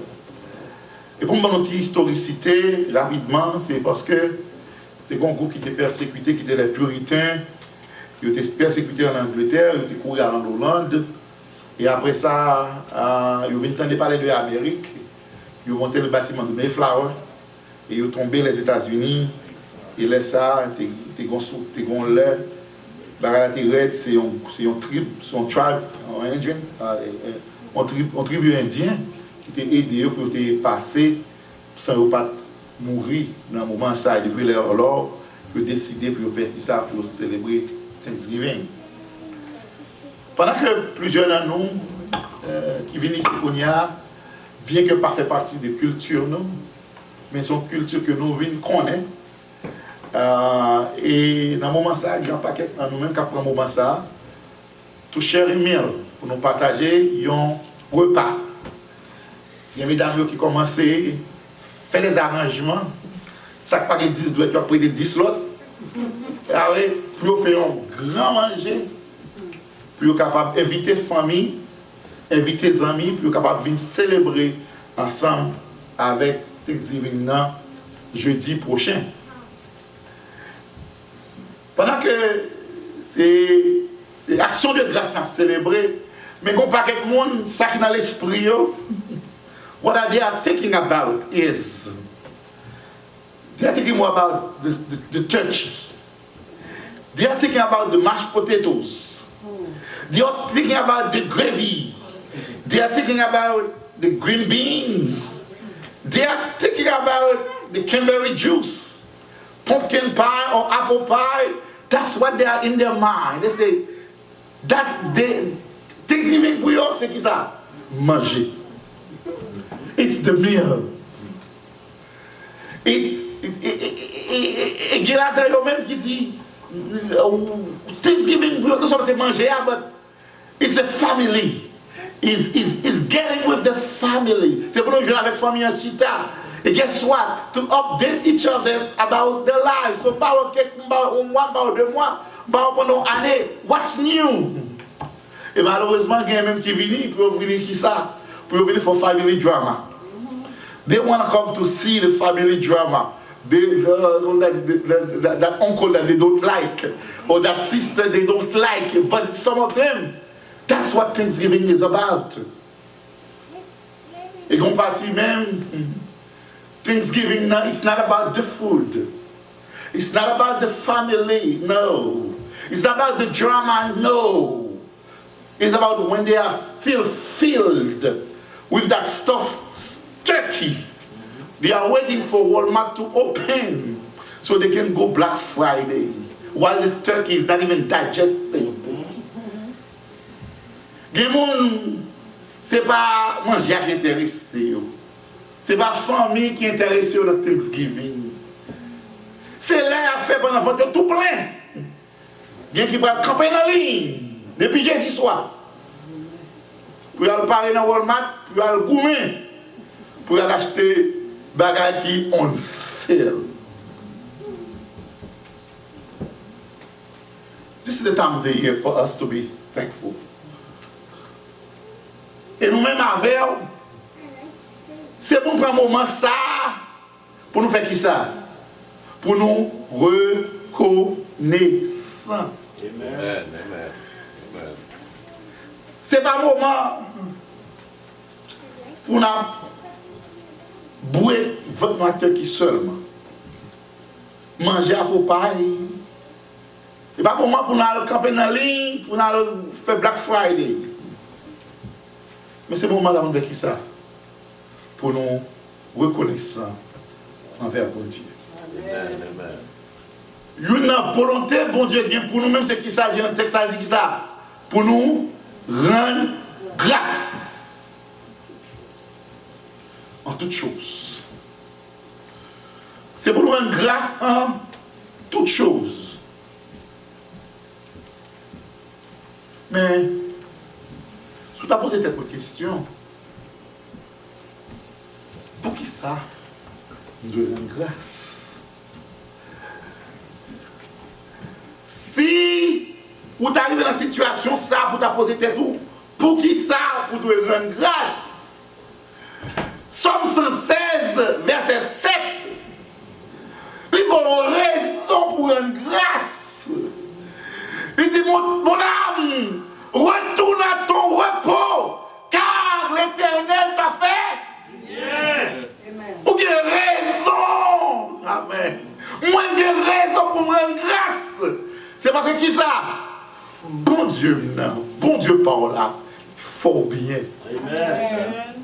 Et pour mon petite historicité, rapidement, c'est parce que c'était un groupe qui était persécuté, qui était les puritains, qui étaient persécutés en Angleterre, ils étaient courus en Hollande. Et après ça, ils ont entendu parler de l'Amérique, ils ont monté le bâtiment de Mayflower, et ils ont tombé les États-Unis, et là, ça, ils ont l'air. C'est un tribe, un tribu indien qui t'a aidé pour te passer sans pas mourir dans le moment ça. Depuis lors, pour décider pour faire ça pour célébrer Thanksgiving. Pendant que plusieurs d'entre nous qui viennent ici, bien que pas fait partie de culture, mais c'est une culture que nous venons connaître. Et dans le moment ça, il y a un paquet dans nous-mêmes qui prend le moment ça, tout cher email pour nous partager un repas. Il y a des mesdames qui commencent à faire des arrangements. Ça pas que 10 doigts, tu as pris des 10 lots. Pour faire un grand manger, pour être capable d'inviter la famille, inviter les amis, pour être capable de venir célébrer ensemble avec Thanksgiving jeudi prochain. Pendant que c'est action de grâce à célébrer, mais qu'on pas quelque monde, ça qui dans l'esprit, what they are thinking about is, they are thinking more about the church. They are thinking about the mashed potatoes. They are thinking about the gravy. They are thinking about the green beans. They are thinking about the cranberry juice, pumpkin pie or apple pie. That's what they are in their mind. They say, that's the Thanksgiving pour eux, c'est qui ça? Manger. It's the meal. Il y a des gens même qui disent, Thanksgiving pour eux, c'est manger, but it's a family. It's getting with the family. C'est pour nous jouer avec la famille en chita. And guess what? To update each other about their lives. So, about 1 mois, about 2 mois, about pendant une année. What's new? Et malheureusement, il y a même qui viennent pour venir qui ça? Pour venir for family drama. They want to come to see the family drama. That uncle that they don't like, or that sister they don't like. But some of them, that's what Thanksgiving is about. Et qu'on partit même. Thanksgiving, it's not about the food. It's not about the family, no. It's not about the drama, no. It's about when they are still filled with that stuffed turkey. They are waiting for Walmart to open so they can go Black Friday while the turkey is not even digested. Gemon, c'est pas manger qui intéresse. Ce n'est pas la famille qui est intéressée au Thanksgiving. C'est là à faire pendant votre tout plein. Bien qui va camper dans la ligne depuis jeudi soir. Pour aller parler dans Walmart, pour aller goumer, pour aller acheter des bagages qui on sale. This is the time of the year for us to be thankful. Et nous-mêmes avec, c'est pour prendre un moment ça, pour nous faire qui ça? Pour nous reconnaissants. Amen. C'est pas un moment pour nous boire votre matin qui seulement. Manger à papaye. C'est pas un moment pour nous aller camper dans la ligne, pour nous faire Black Friday. Mais c'est un moment pour nous faire qui ça? Pour nous reconnaissants envers bon Dieu. Amen. Une volonté, bon Dieu, pour nous-mêmes, c'est qui ça? Dans le texte, ça dit qui ça? Pour nous rendre grâce en toutes choses. C'est pour nous rendre grâce en toutes choses. Mais, si tu as posé cette question, pour qui ça? Nous devons rendre grâce. Si Ou t'arrives dans une situation ça pour t'as posé tes tout. Pour qui ça? Pour te rendre grâce. Somme 116, verset 7. Il y a une raison pour rendre grâce. Il dit, mon âme, retourne à ton repos, car l'Éternel t'a fait. Ou bien raison. Amen. Moi, j'ai raison pour me rendre grâce. C'est parce que qui ça? Bon Dieu, non. Bon Dieu par là. Fort bien. Amen.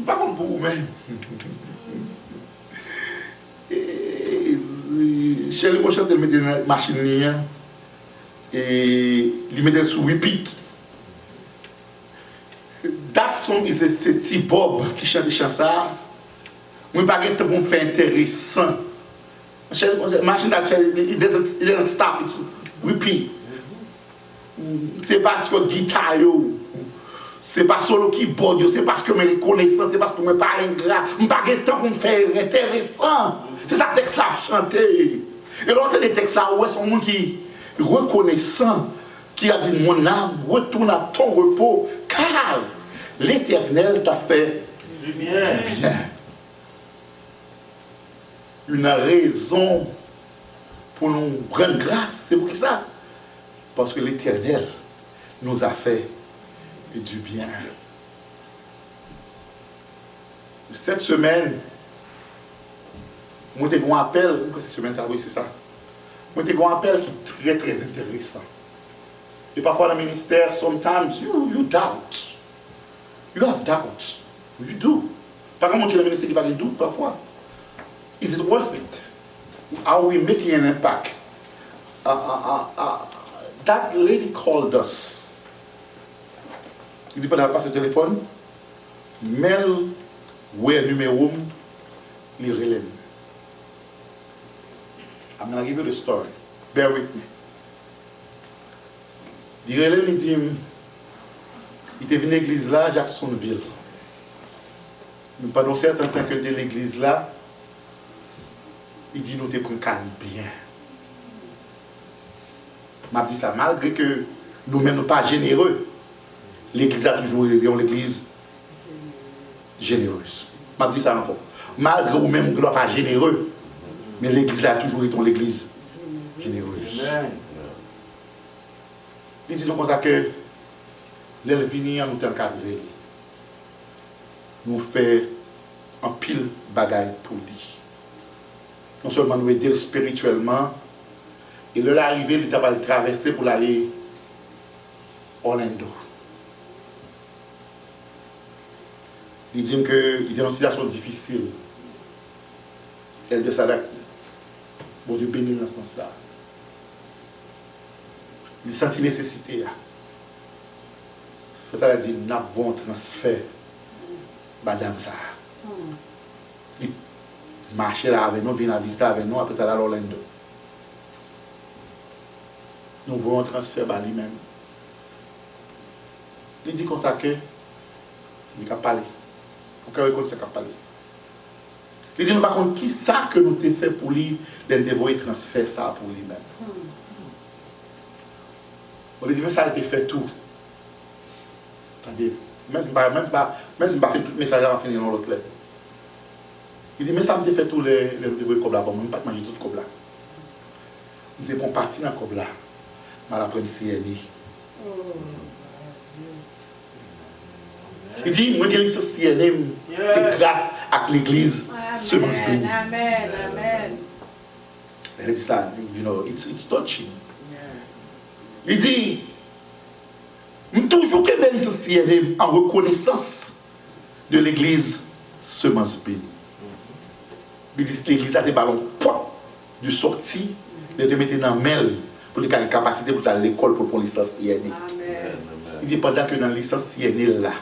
Par contre, pour vous-même. Chez les prochains, ils mettent une machine et ils mettent sous repeat. That song is c'est T-Bob qui chante des chansons. Moi, pas de temps faire intéressant. Machine it doesn't stop, it's repeat. C'est parce que guitare, c'est pas solo keyboard, c'est parce que mes connaissances, c'est parce que mes parents ingrat, je n'ai pas de temps pour me faire intéressant. C'est ça que texte là chanter. Et l'autre des textes là, c'est un monde qui est reconnaissant, qui a dit mon âme, retourne à ton repos, car l'Éternel t'a fait du bien. Une raison pour nous rendre grâce, c'est pour ça. Parce que l'Éternel nous a fait du bien. Cette semaine, moi j'ai un appel, cette semaine ça oui c'est ça. Moi j'ai un appel qui est très très intéressant. Et parfois dans le ministère, sometimes you doubt. You have doubt. You do. Par exemple, le ministère qui va avoir doute parfois. Is it worth it? Are we making an impact? That lady called us. Il dit pendant qu'elle passe le téléphone, Mel, où est le numéro, il relève. I'm going to give you the story. Bear with me. Il relève, il dit, il était venu à l'église là, Jacksonville. Mais pendant un certain temps que de l'église là, il dit, nous te prenons calme bien. m'a dit ça, malgré que nous-mêmes ne sommes pas généreux, l'Église a toujours été une Église généreuse. M'a dit ça encore. Malgré vous-même, vous ne sommes pas généreux, mais l'Église a toujours été une Église généreuse. Il dit donc comme ça que l'Elvini nous encadré. Nous fait un pile bagaille pour lui. Non seulement nous aider spirituellement, et de l'arrivée, il va le traverser pour aller Orlando. Il dit qu'il est dans une situation difficile. Elle de s'adapter. Bon Dieu bénit dans ce sens-là. Il sentit nécessité. C'est ça qu'il dit, nous avons un transfert. Madame ça. Il marchait là avec nous, vient visiter avec nous, après ça à Orlando. Nous voulons un transfert par lui-même. Il dit comme ça que c'est lui qui a parlé. Pour qu'il reconnaisse qu'il a parlé. Il dit, nous par contre, qui ça que nous t'ai fait pour lui, d'envoyer transfert ça pour lui-même. On lui dit, mais ça a été fait tout. Attendez, même si je ne fais pas tout le message avant de finir dans l'autre lettre. Il dit, mais ça me fait tout les comme là, bon, je ne vais pas manger tout comme là. Il dit, bon, parti dans comme là. Je vais apprendre CNI. Il dit, moi, je suis CNI, c'est grâce à l'église Semence Bénie. Amen, amen. Elle dit ça, you know, it's touching. Il dit, toujours que je suis CNI en reconnaissance de l'église Semence Bénie. Il dit que l'église a des ballons de sortie, de mettre dans le mail pour les capacités pour aller à l'école pour prendre licence CNI. Il dit pendant que dans la licence CNI là,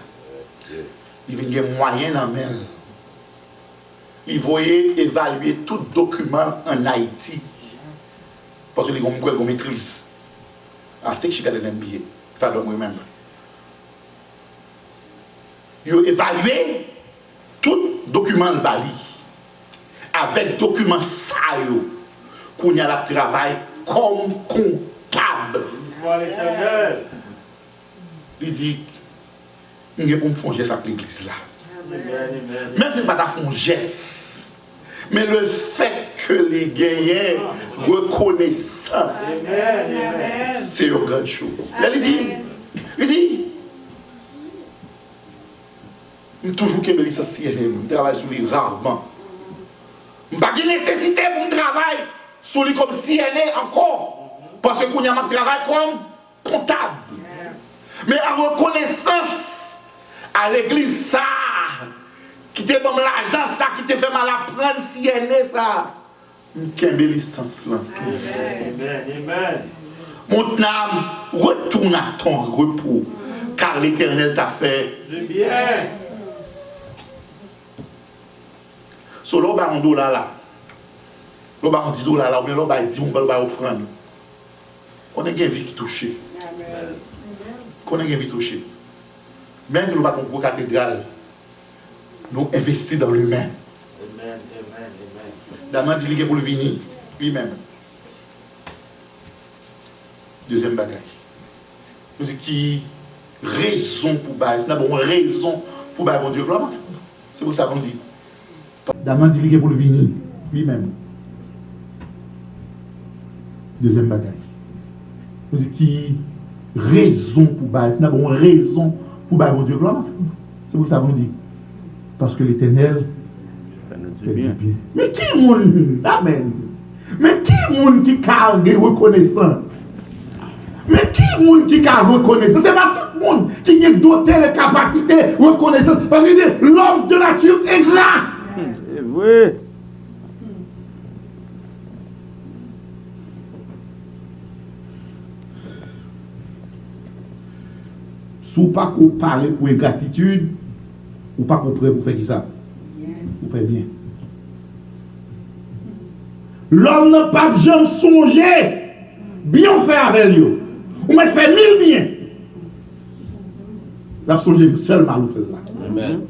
il y a des moyens dans le mail. Il voyait évaluer tout document en Haïti. Parce que les gens ont maîtrise. I think she got an MBA, if I don't remember. Il a évalué tout document de Bali. Avec document ça, qu'on y a le travail comme comptable. Il dit, il y a pour me faire un geste avec l'église là. Même si ce n'est pas ta faire un geste, mais le fait que les gagnants reconnaissance, c'est une grande chose. Il dit, je toujours que je travaille sur lui rarement. Je n'ai pas de nécessité pour me travailler sur lui comme CNN encore. Parce que je travaille comme comptable. Mais en reconnaissance à l'église, ça, qui te donne l'argent, ça, qui te fait mal à prendre CNN, ça, je suis licence là. Mon âme, retourne à ton repos, car l'Éternel t'a fait du bien. So, là, on $1 là. Là, on $10 là, ou bien là, on dit, on va offrande. On a une vie qui touche. On a une vie touchée. Même que nous avons une cathédrale, nous investissons dans l'humain. D'abord, il dit pour le venir, lui-même. Deuxième bagage. Nous disons qui raison pour bailler. C'est une raison pour bailler mon Dieu. C'est pour ça qu'on dit. D'abord, il dit pour le venir, lui-même. Deuxième bagage. Nous disons qui raison pour bailler. C'est une raison pour bailler mon Dieu. C'est pour ça qu'on dit. Parce que l'Éternel fait du bien. Mais qui est monde? Amen. Mais qui est monde qui a reconnaissance? Mais qui est monde qui a reconnaissance? Ce n'est pas tout le monde qui a doté de capacités de reconnaissance. Parce que l'homme de nature est ingrat. C'est vrai. Si vous ne pas comparer pour ingratitude, ou pas comprendre pour faire qui ça? Vous faites bien. L'homme n'a pas jamais songé bien faire avec lui. Ou m'a fait 1000 bien. La songé seulement vous fait là. Amen.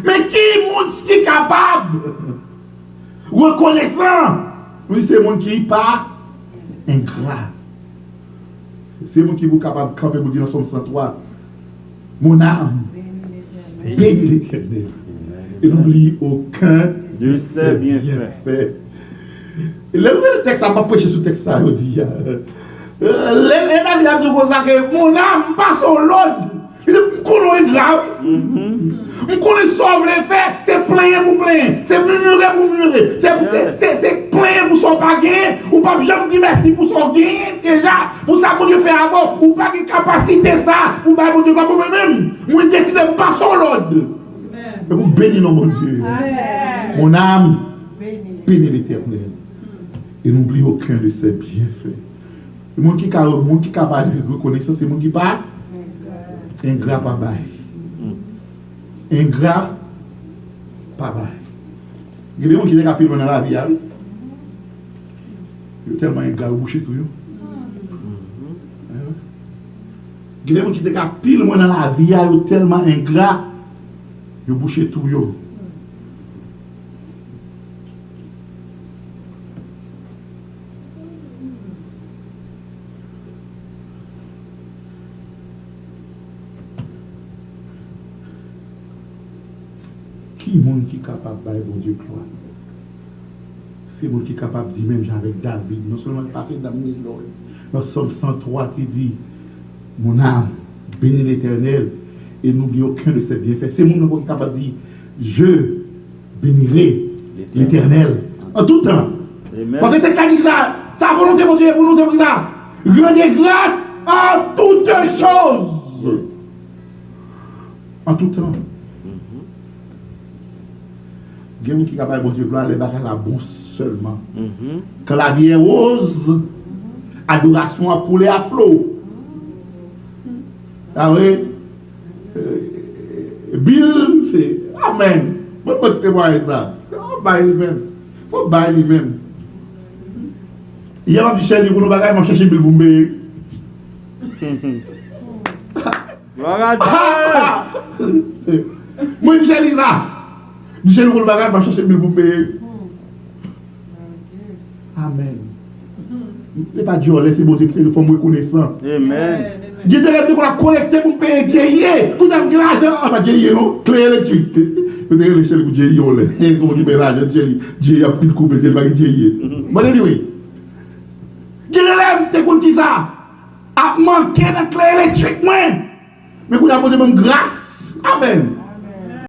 Mais qui est capable? Reconnaissant. Oui, c'est le monde qui n'est pas ingrat. C'est le monde qui est capable de camper pour dire dans Somme 103. Mon âme, bénis l'Éternel. Et n'oublie aucun de ses bienfaits. Le texte, ça m'a prêché sur le texte, ça, il dit. Les David a dit que mon âme passe au l'ordre. Il dit, je connais grave. Je connais sauve les faits. C'est plein pour plein. C'est murmurer pour murmurer. C'est plein pour son pas gain. Ou pas jamais dire merci pour son gain. Déjà, pour ça que Dieu fait avant. Ou pas de capacité ça. Pour pas que Dieu comme moi-même. Moi, je décide de passer au l'ordre. Et vous bénissez mon Dieu. Mon âme, bénis l'Éternel. Et n'oublie aucun de ses bienfaits. Le monde qui est capable de reconnaître, c'est le monde qui part. Ingrat pas bail. Ingrat pas bail. Il y a des gens qui sont capables dans la vie. Ils sont tellement ingrats au boucher tout. Il y a des gens qui sont capables dans la vie. Ils sont tellement ingrats. Ils boucher tout. Qui est monde qui est capable de bon Dieu gloire? C'est monde qui est capable de dire même avec David, non seulement passer dans le Somme 103 qui dit mon âme bénis l'Éternel et n'oublie aucun de ses bienfaits. C'est monde qui est capable de dire je bénirai l'Éternel en tout temps. Parce que le texte a dit ça, sa volonté mon Dieu pour nous c'est pour ça. Rendez grâce en toutes choses. En tout temps. Il y a des gens qui sont capables de bon Dieu gloire, les bagages la bon seulement. Quand la vie est rose, adoration a coulé à flot. Ah oui? Bill, amen. Pourquoi tu te vois ça? Il faut bailler lui-même. Il faut bailler lui-même. Il y a un petit chien qui pour nous bagages, il m'a cherché Bill Boumbe. Moi, je dis chez Lisa. Je dis le bagage, je vais chercher Bill Boumbe. Amen. c'est pas Dieu, c'est bon Dieu, c'est une forme reconnaissant. Amen. Dieu te lève qu'on a connecté pour payer GIE. Tout le monde l'argent, ah pas GIE non, clé électrique. Peut-être l'échelle pour GIE on l'est. Comment tu payes l'argent, GIE a pris une coupe, GIE va GIE. Bon anyway. Dieu te lève, t'es contre qui ça? A manqué dans clé électrique moi. Mais qu'on a posé même grâce. Amen.